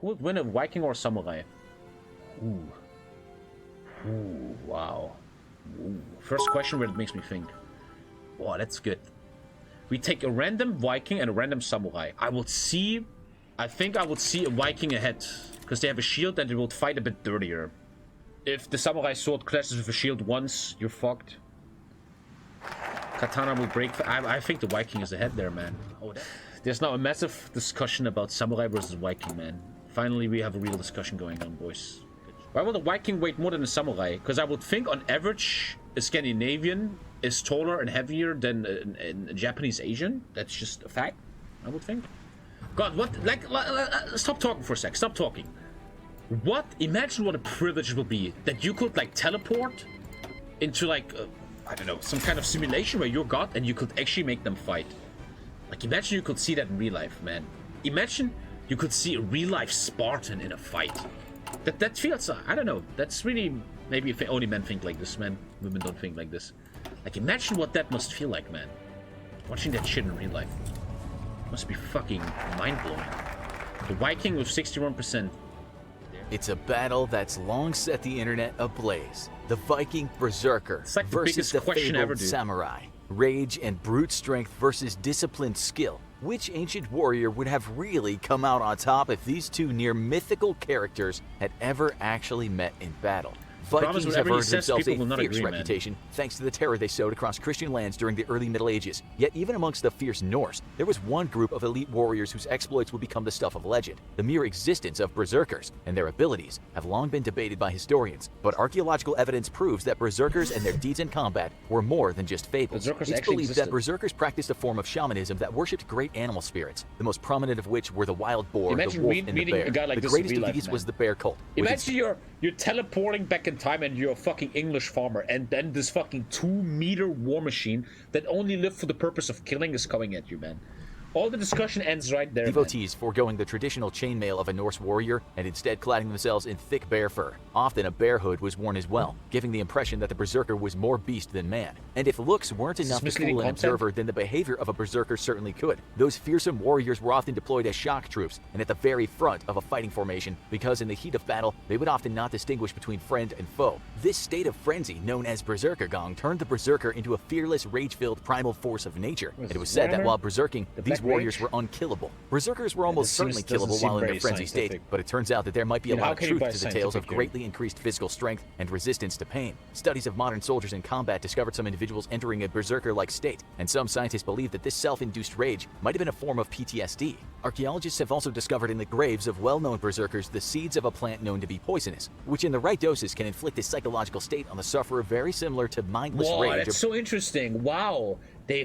Who would win, a Viking or a samurai? Ooh. Ooh, wow. Ooh. First question where it makes me think. Wow, that's good. We take a random Viking and a random samurai. I think I would see a Viking ahead. Because they have a shield and they will fight a bit dirtier. If the samurai sword clashes with a shield once, you're fucked. Katana will break. I think the Viking is ahead there, man. Oh, there's now a massive discussion about samurai versus Viking, man. Finally, we have a real discussion going on, boys. Why will the Viking weight more than a samurai? Because I would think, on average, a Scandinavian is taller and heavier than a Japanese Asian. That's just a fact, I would think. God, what? Like, stop talking for a sec. Stop talking. What? Imagine what a privilege it would be that you could, like, teleport into, like, I don't know, some kind of simulation where you're God and you could actually make them fight. Like, imagine you could see that in real life, man. Imagine you could see a real-life Spartan in a fight. That feels, I don't know, that's really, maybe if only men think like this, man. Women don't think like this. Like, imagine what that must feel like, man. Watching that shit in real life. Must be fucking mind-blowing. The Viking with 61%. It's a battle that's long set the internet ablaze. The Viking Berserker It's like the versus biggest the question ever, fabled dude. samurai. Rage and brute strength versus disciplined skill. Which ancient warrior would have really come out on top if these two near mythical characters had ever actually met in battle? Vikings have earned themselves a fierce reputation thanks to the terror they sowed across Christian lands during the early Middle Ages. Yet even amongst the fierce Norse, there was one group of elite warriors whose exploits would become the stuff of legend. The mere existence of berserkers and their abilities have long been debated by historians, but archaeological evidence proves that berserkers and their deeds in combat were more than just fables. It's believed that berserkers practiced a form of shamanism that worshipped great animal spirits, the most prominent of which were the wild boar, the wolf, and the bear. The greatest of these was the bear cult. Imagine you're teleporting back in time and you're a fucking English farmer, and then this fucking 2-meter war machine that only lived for the purpose of killing is coming at you, man. All the discussion ends right there. Devotees foregoing the traditional chainmail of a Norse warrior and instead cladding themselves in thick bear fur. Often a bear hood was worn as well, giving the impression that the berserker was more beast than man. And if looks weren't enough to fool an observer, then the behavior of a berserker certainly could. Those fearsome warriors were often deployed as shock troops and at the very front of a fighting formation, because in the heat of battle, they would often not distinguish between friend and foe. This state of frenzy, known as berserker gong, turned the berserker into a fearless, rage-filled primal force of nature. And it was said that while berserking, these warriors were unkillable. Berserkers were almost certainly killable while in their frenzy state, but it turns out that there might be a lot of truth to the tales of greatly increased physical strength and resistance to pain. Studies of modern soldiers in combat discovered some individuals entering a berserker-like state, and some scientists believe that this self-induced rage might have been a form of PTSD. Archaeologists have also discovered in the graves of well-known berserkers the seeds of a plant known to be poisonous, which in the right doses can inflict a psychological state on the sufferer very similar to mindless rage. That's so interesting. Wow, they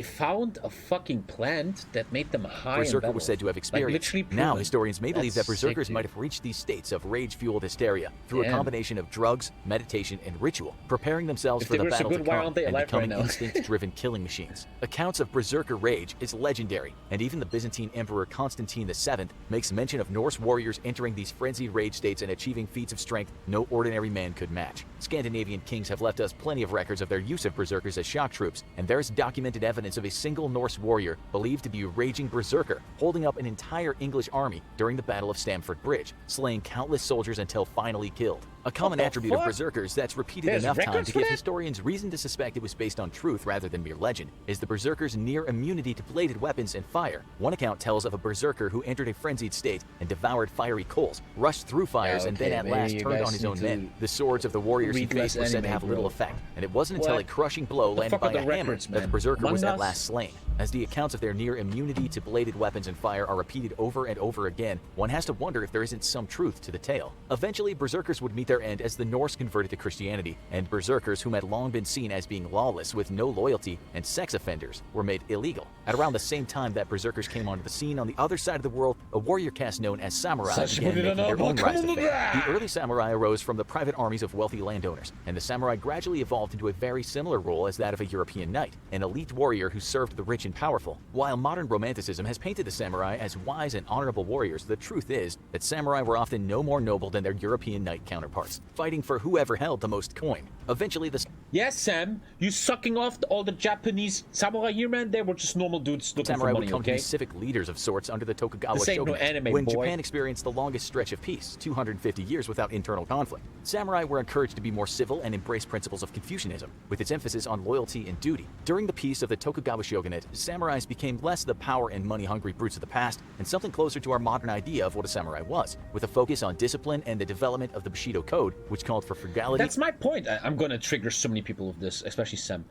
found a fucking plant that made them high. Berserker was said to have experienced. Like, now historians may believe that berserkers might have reached these states of rage-fueled hysteria through a combination of drugs, meditation, and ritual, preparing themselves for the battle to come and becoming instinct-driven killing machines. Accounts of berserker rage is legendary, and even the Byzantine Emperor Constantine VII makes mention of Norse warriors entering these frenzied rage states and achieving feats of strength no ordinary man could match. Scandinavian kings have left us plenty of records of their use of berserkers as shock troops, and there is documented evidence of a single Norse warrior believed to be a raging berserker, holding up an entire English army during the Battle of Stamford Bridge, slaying countless soldiers until finally killed. A common attribute of berserkers that's repeated enough times to give historians reason to suspect it was based on truth rather than mere legend is the berserker's near immunity to bladed weapons and fire. One account tells of a berserker who entered a frenzied state and devoured fiery coals, rushed through fires, and then at last turned on his own men. The swords of the warriors he faced were said to have little effect, and it wasn't until a crushing blow landed by a hammer that the berserker was at last slain. As the accounts of their near immunity to bladed weapons and fire are repeated over and over again, one has to wonder if there isn't some truth to the tale. Eventually, berserkers would meet their end as the Norse converted to Christianity, and berserkers, whom had long been seen as being lawless with no loyalty and sex offenders, were made illegal. At around the same time that berserkers came onto the scene on the other side of the world, a warrior caste known as samurai began making their own rise to fame. The early samurai arose from the private armies of wealthy landowners, and the samurai gradually evolved into a very similar role as that of a European knight, an elite warrior who served the rich and powerful. While modern romanticism has painted the samurai as wise and honorable warriors, the truth is that samurai were often no more noble than their European knight counterparts, fighting for whoever held the most coin. Eventually, the Yes, Sam, you sucking off all the Japanese samurai here, man? They were just normal dudes looking samurai for money, would come okay? to be civic leaders of sorts under the Tokugawa This ain't no shogunate. anime, When boy. Japan experienced the longest stretch of peace, 250 years without internal conflict, samurai were encouraged to be more civil and embrace principles of Confucianism, with its emphasis on loyalty and duty. During the peace of the Tokugawa shogunate, samurais became less the power and money-hungry brutes of the past and something closer to our modern idea of what a samurai was, with a focus on discipline and the development of the Bushido Code, which called for frugality. That's my point. I'm gonna trigger so many people with this, especially Sam.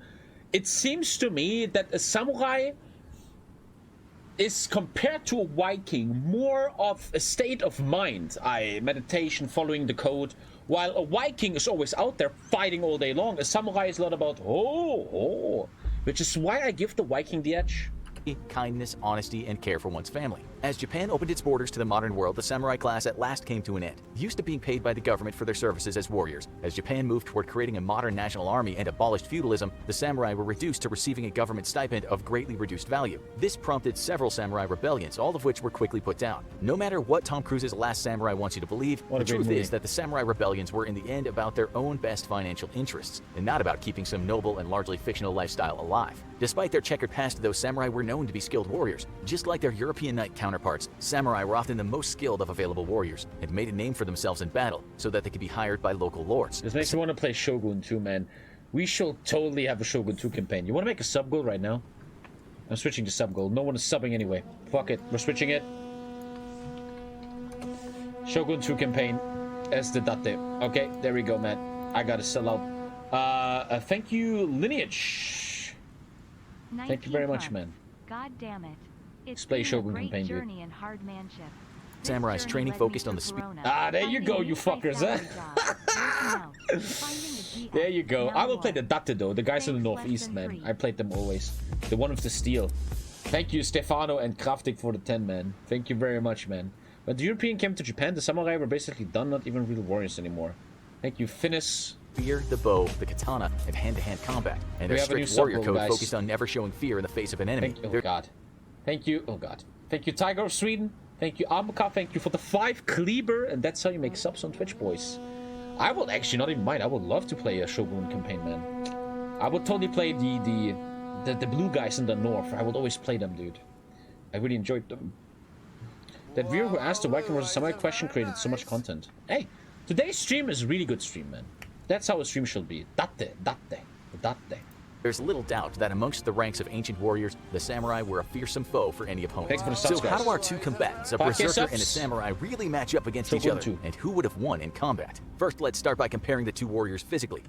It seems to me that a samurai is, compared to a Viking, more of a state of mind. Meditation, following the code. While a Viking is always out there fighting all day long, a samurai is a lot about which is why I give the Viking the edge. Kindness, honesty, and care for one's family. As Japan opened its borders to the modern world, the samurai class at last came to an end. Used to being paid by the government for their services as warriors, as Japan moved toward creating a modern national army and abolished feudalism, the samurai were reduced to receiving a government stipend of greatly reduced value. This prompted several samurai rebellions, all of which were quickly put down. No matter what Tom Cruise's Last Samurai wants you to believe, the truth is that the samurai rebellions were in the end about their own best financial interests, and not about keeping some noble and largely fictional lifestyle alive. Despite their checkered past, those samurai were known to be skilled warriors. Just like their European knight counterparts, samurai were often the most skilled of available warriors, and made a name for themselves in battle, so that they could be hired by local lords. This makes me want to play Shogun 2, man. We should totally have a Shogun 2 campaign. You want to make a sub goal right now? I'm switching to sub goal. No one is subbing anyway. Fuck it. We're switching it. Shogun 2 campaign as the date. Okay, there we go, man. I gotta sell out. Thank you, Lineage. Thank you very much, man. God damn it. It's play Shogun campaign, dude. and hard manship. Samurai's training focused on the speed. There you go, you fuckers, huh? There you go. I will play the Date, though. The guys in the northeast, man. I played them always. The one with the steel. Thank you, Stefano and Kraftik, for the 10, man. Thank you very much, man. When the European came to Japan, the samurai were basically done, not even real warriors anymore. Thank you, Finnis. Fear, the bow, the katana, and hand-to-hand combat. And their strict warrior code focused on never showing fear in the face of an enemy. Oh god. Thank you. Oh god. Thank you, Tiger of Sweden. Thank you, Amaka. Thank you for the 5 Kleber. And that's how you make subs on Twitch, boys. I would actually not even mind. I would love to play a Shogun campaign, man. I would totally play the blue guys in the north. I would always play them, dude. I really enjoyed them. That viewer who asked the Viking vs. Samurai question created so much content. Hey, today's stream is a really good stream, man. That's how a stream should be. Date. There's little doubt that amongst the ranks of ancient warriors, the samurai were a fearsome foe for any opponent. Thanks for the subs, so how do our two combatants, a berserker and a samurai, really match up against each other? And who would have won in combat? First, let's start by comparing the two warriors physically.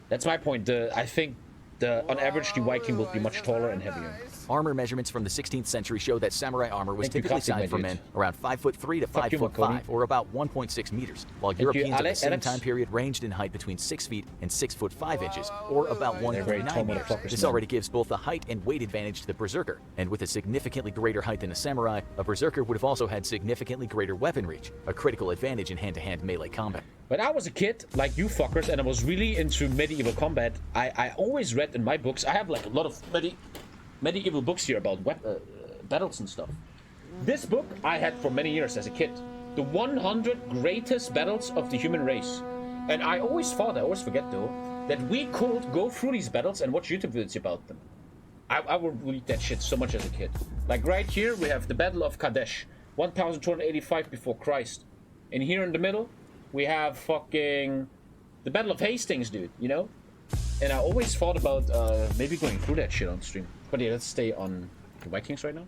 That's my point. I think on average, the Viking will be much taller and heavier. Armor measurements from the 16th century show that samurai armor was typically sized for men around 5'3" to 5'5", or about 1.6 meters, while Europeans of the same time period ranged in height between 6 feet and 6'5" inches, or about 1.9 meters. This already gives both the height and weight advantage to the berserker, and with a significantly greater height than a samurai, a berserker would have also had significantly greater weapon reach, a critical advantage in hand-to-hand melee combat. When I was a kid, like you fuckers, and I was really into medieval combat, I always read in my books. I have like a lot of medieval books here about battles and stuff. This book I had for many years as a kid. The 100 greatest battles of the human race. And I always thought, I always forget though, that we could go through these battles and watch YouTube videos about them. I would read that shit so much as a kid. Like right here, we have the Battle of Kadesh, 1285 before Christ. And here in the middle, we have fucking the Battle of Hastings, dude, you know? And I always thought about maybe going through that shit on stream. But yeah, let's stay on the Vikings right now.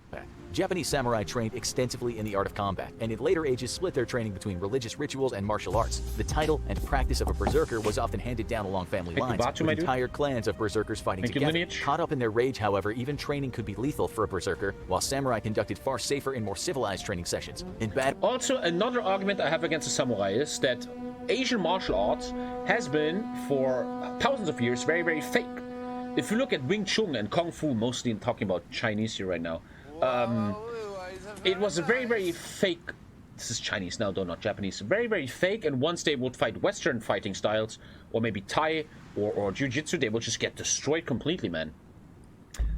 Japanese samurai trained extensively in the art of combat, and in later ages split their training between religious rituals and martial arts. The title and practice of a berserker was often handed down along family lines, with entire clans of berserkers fighting together. Caught up in their rage, however, even training could be lethal for a berserker, while samurai conducted far safer and more civilized training sessions. Also, another argument I have against the samurai is that Asian martial arts has been, for thousands of years, very, very fake. If you look at Wing Chun and Kung Fu, mostly talking about Chinese here right now, it was a very, very fake. This is Chinese now, though, not Japanese. Very, very fake. And once they would fight Western fighting styles, or maybe Thai or Jiu-Jitsu, they would just get destroyed completely, man.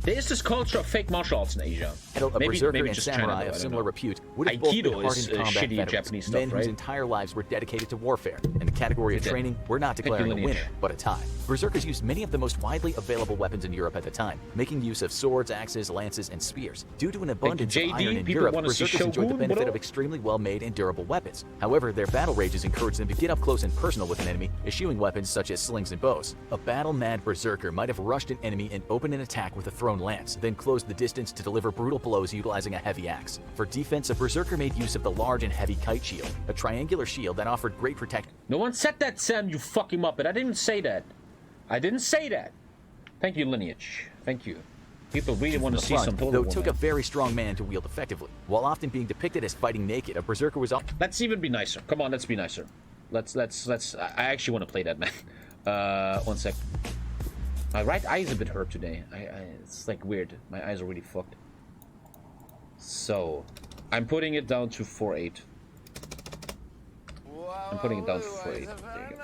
There is this culture of fake martial arts in Asia. A berserker and samurai of similar repute would have both been hardened combat veterans, Japanese stuff, men whose entire lives were dedicated to warfare. In the category of training, we're not declaring a winner, but a tie. Berserkers used many of the most widely available weapons in Europe at the time, making use of swords, axes, lances, and spears. Due to an abundance of iron in Europe, berserkers enjoyed the benefit of extremely well-made and durable weapons. However, their battle rages encouraged them to get up close and personal with an enemy, eschewing weapons such as slings and bows. A battle-mad berserker might have rushed an enemy and opened an attack with a thrown lance, then closed the distance to deliver brutal blows utilizing a heavy axe. For defense, a berserker made use of the large and heavy kite shield, a triangular shield that offered great protection. No one said that, Sam, you fucking muppet. I didn't say that. I didn't say that. Thank you, Lineage. Thank you. People really want to see some total. Though it took a very strong man to wield effectively. While often being depicted as fighting naked, a berserker was all. Let's even be nicer. Come on, let's be nicer. Let's. I actually want to play that, man. 1 sec. My right eye is a bit hurt today. It's like weird. My eyes are really fucked. So, I'm putting it down to 4.8. I'm putting it down to 4.8. There you go.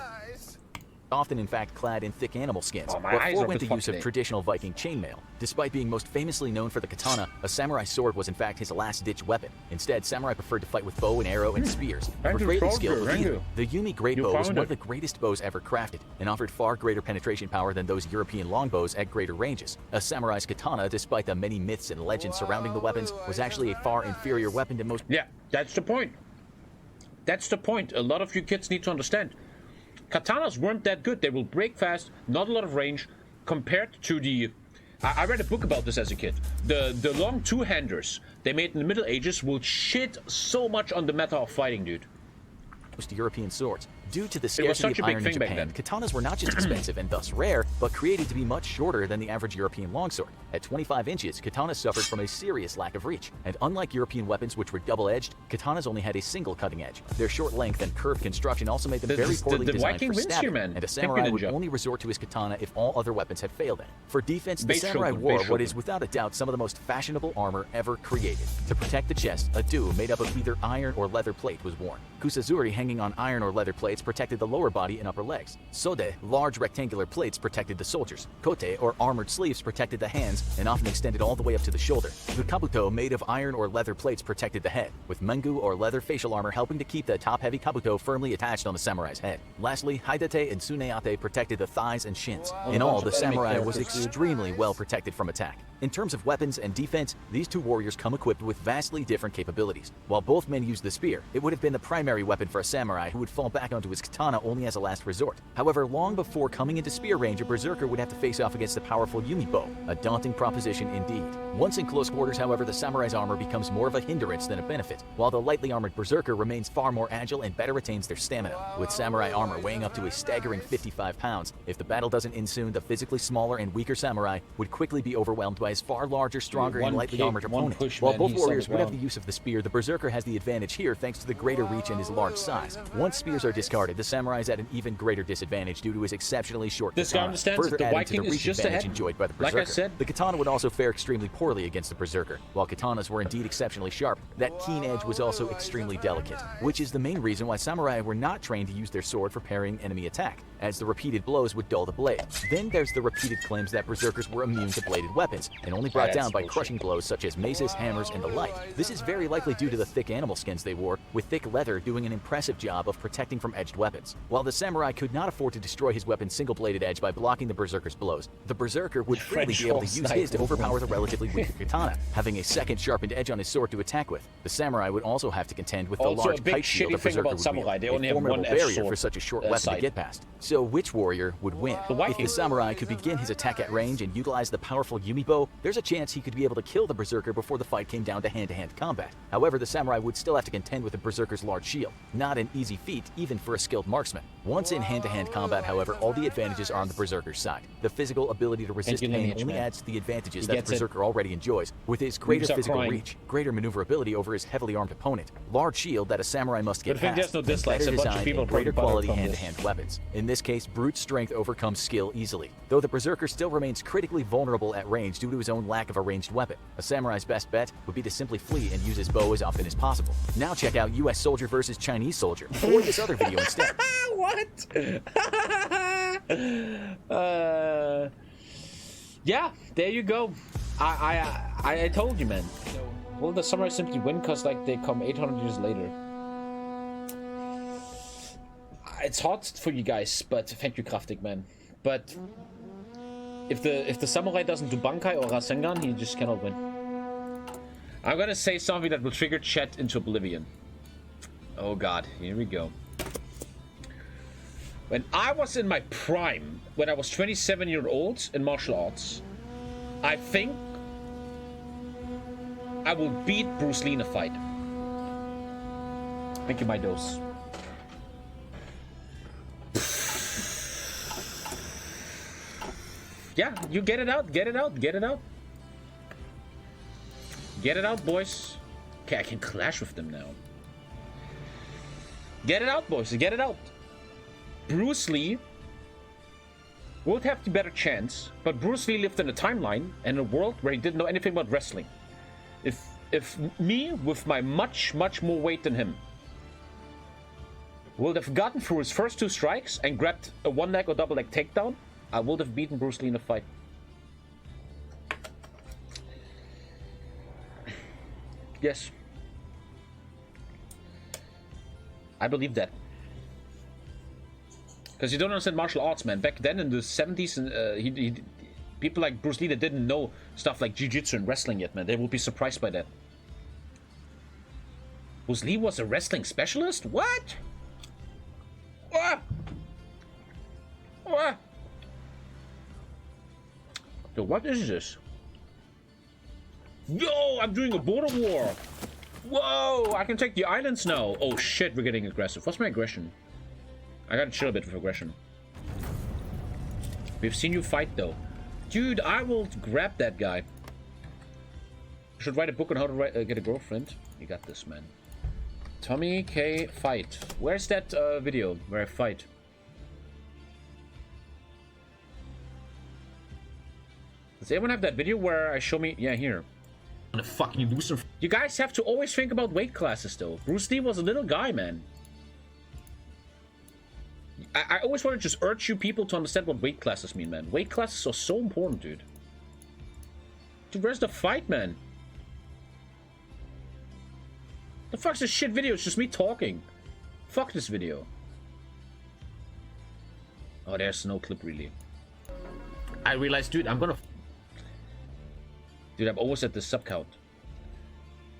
Often in fact clad in thick animal skins, or forewent the use of traditional Viking chainmail. Despite being most famously known for the katana, a samurai sword was in fact his last-ditch weapon. Instead, samurai preferred to fight with bow and arrow and spears. For greatly skilled with either, the Yumi Great Bow was one of the greatest bows ever crafted, and offered far greater penetration power than those European longbows at greater ranges. A samurai's katana, despite the many myths and legends surrounding the weapons, was actually a far inferior weapon to most. Yeah, that's the point. That's the point. A lot of you kids need to understand. Katanas weren't that good. They will break fast, not a lot of range, compared to the... I read a book about this as a kid. The long two-handers they made in the Middle Ages will shit so much on the meta of fighting, dude. Most European swords. Due to the scarcity of iron in Japan, katanas were not just expensive and thus rare, but created to be much shorter than the average European longsword. At 25 inches, katanas suffered from a serious lack of reach, and unlike European weapons which were double-edged, katanas only had a single cutting edge. Their short length and curved construction also made them very poorly designed for stabbing, and a samurai would only resort to his katana if all other weapons had failed him. For defense, the samurai wore what is without a doubt some of the most fashionable armor ever created. To protect the chest, a do made up of either iron or leather plate was worn. Kusazuri hanging on iron or leather plates protected the lower body and upper legs. Sode, large rectangular plates, protected the soldiers. Kote, or armored sleeves, protected the hands and often extended all the way up to the shoulder. The kabuto, made of iron or leather plates, protected the head, with mengu or leather facial armor helping to keep the top-heavy kabuto firmly attached on the samurai's head. Lastly, haidate and tsuneate protected the thighs and shins. In all, the samurai was extremely well protected from attack. In terms of weapons and defense, these two warriors come equipped with vastly different capabilities. While both men used the spear, it would have been the primary weapon for a samurai who would fall back onto his katana only as a last resort. However, long before coming into spear range, a berserker would have to face off against the powerful Yumi bow, a daunting proposition indeed. Once in close quarters, however, the samurai's armor becomes more of a hindrance than a benefit, while the lightly armored berserker remains far more agile and better retains their stamina. With samurai armor weighing up to a staggering 55 pounds, if the battle doesn't end soon, the physically smaller and weaker samurai would quickly be overwhelmed by his far larger, stronger, and lightly armored opponent. While both warriors would have the use of the spear, the berserker has the advantage here thanks to the greater reach and his large size. Once spears are discarded, the samurai is at an even greater disadvantage due to his exceptionally short katana. This guy understands further the adding Viking to the is reach just advantage ahead. enjoyed by the berserker. Like I said, the katana would also fare extremely poorly against the berserker. While katanas were indeed exceptionally sharp, that keen edge was also extremely delicate, which is the main reason why samurai were not trained to use their sword for parrying enemy attack, as the repeated blows would dull the blade. Then there's the repeated claims that berserkers were immune to bladed weapons, and only brought down by crushing blows such as maces, hammers, and the like. This is very likely due to the thick animal skins they wore, with thick leather doing an impressive job of protecting from edged weapons. While the samurai could not afford to destroy his weapon's single-bladed edge by blocking the berserker's blows, the berserker would freely be able to use his to overpower the relatively weaker katana, having a second sharpened edge on his sword to attack with. The samurai would also have to contend with the large kite shield the berserker would wield, a formidable barrier for such a short weapon to get past. So which warrior would win? If the samurai could begin his attack at range and utilize the powerful Yumi bow, there's a chance he could be able to kill the berserker before the fight came down to hand-to-hand combat. However, the samurai would still have to contend with the berserker's large shield. Not an easy feat, even for a skilled marksman. Once in hand-to-hand combat, however, all the advantages are on the berserker's side. The physical ability to resist pain only adds to the advantages that the berserker already enjoys, with his greater physical reach, greater maneuverability over his heavily armed opponent, large shield that a samurai must get past, and better design and greater quality hand-to-hand weapons. In this case, brute strength overcomes skill easily, though the berserker still remains critically vulnerable at range due to his own lack of a ranged weapon. A samurai's best bet would be to simply flee and use his bow as often as possible. Now check out US soldier versus Chinese soldier, or this other video instead. What? Yeah, there you go. I told you, man. Will the samurai simply win because like they come 800 years later? It's hard for you guys, but thank you, Kraftig, man. But if the samurai doesn't do Bankai or Rasengan, he just cannot win. I'm gonna say something that will trigger chat into oblivion. Oh god, here we go. When I was in my prime, when I was 27 years old in martial arts, I think I will beat Bruce Lee in a fight. Thank you, my dose. Yeah, you get it out, get it out, get it out. Get it out, boys. Okay, I can clash with them now. Get it out, boys, get it out. Bruce Lee would have the better chance, but Bruce Lee lived in a timeline and a world where he didn't know anything about wrestling. If me, with my much more weight than him, would have gotten through his first 2 strikes and grabbed a 1-leg or double-leg takedown, I would have beaten Bruce Lee in a fight. Yes. I believe that. Because you don't understand martial arts, man. Back then in the 70s, and people like Bruce Lee that didn't know stuff like jiu-jitsu and wrestling yet, man. They will be surprised by that. Bruce Lee was a wrestling specialist? What? What? What? Yo, what is this? Yo, I'm doing a border war. Whoa, I can take the islands now. Oh shit, we're getting aggressive. What's my aggression? I gotta chill a bit with aggression. We've seen you fight though. Dude, I will grab that guy. Should write a book on how to get a girlfriend. You got this, man. TommyKay fight. Where's that video where I fight? Does anyone have that video where I show me? Yeah, here. I'm gonna fucking lose some. You guys have to always think about weight classes though. Bruce Lee was a little guy, man. I always want to just urge you people to understand what weight classes mean, man. Weight classes are so important, dude. Dude, where's the fight, man? The fuck's this shit video? It's just me talking. Fuck this video. Oh, there's no clip, really. I realized, dude, I'm gonna... Dude, I'm always at the sub count.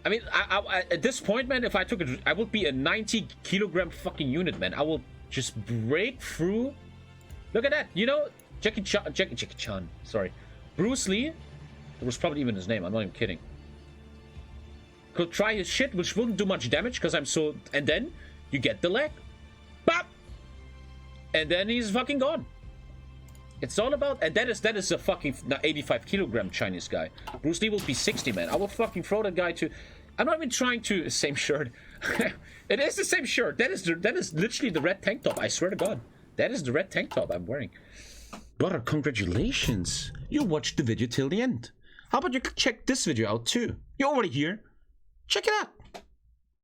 I mean, I at this point, man, if I took it, I would be a 90 kilogram fucking unit, man. I will just break through. Look at that, you know, Jackie Chan, sorry. Bruce Lee, that was probably even his name, I'm not even kidding. Could try his shit, which wouldn't do much damage because I'm so... And then you get the leg. Bop! And then he's fucking gone. It's all about... And that is a fucking 85 kilogram Chinese guy. Bruce Lee will be 60, man. I will fucking throw that guy to... I'm not even trying to... Same shirt. It is the same shirt. That is literally the red tank top. I swear to God. That is the red tank top I'm wearing. Brother, congratulations. You watched the video till the end. How about you check this video out too? You're already here. Check it out.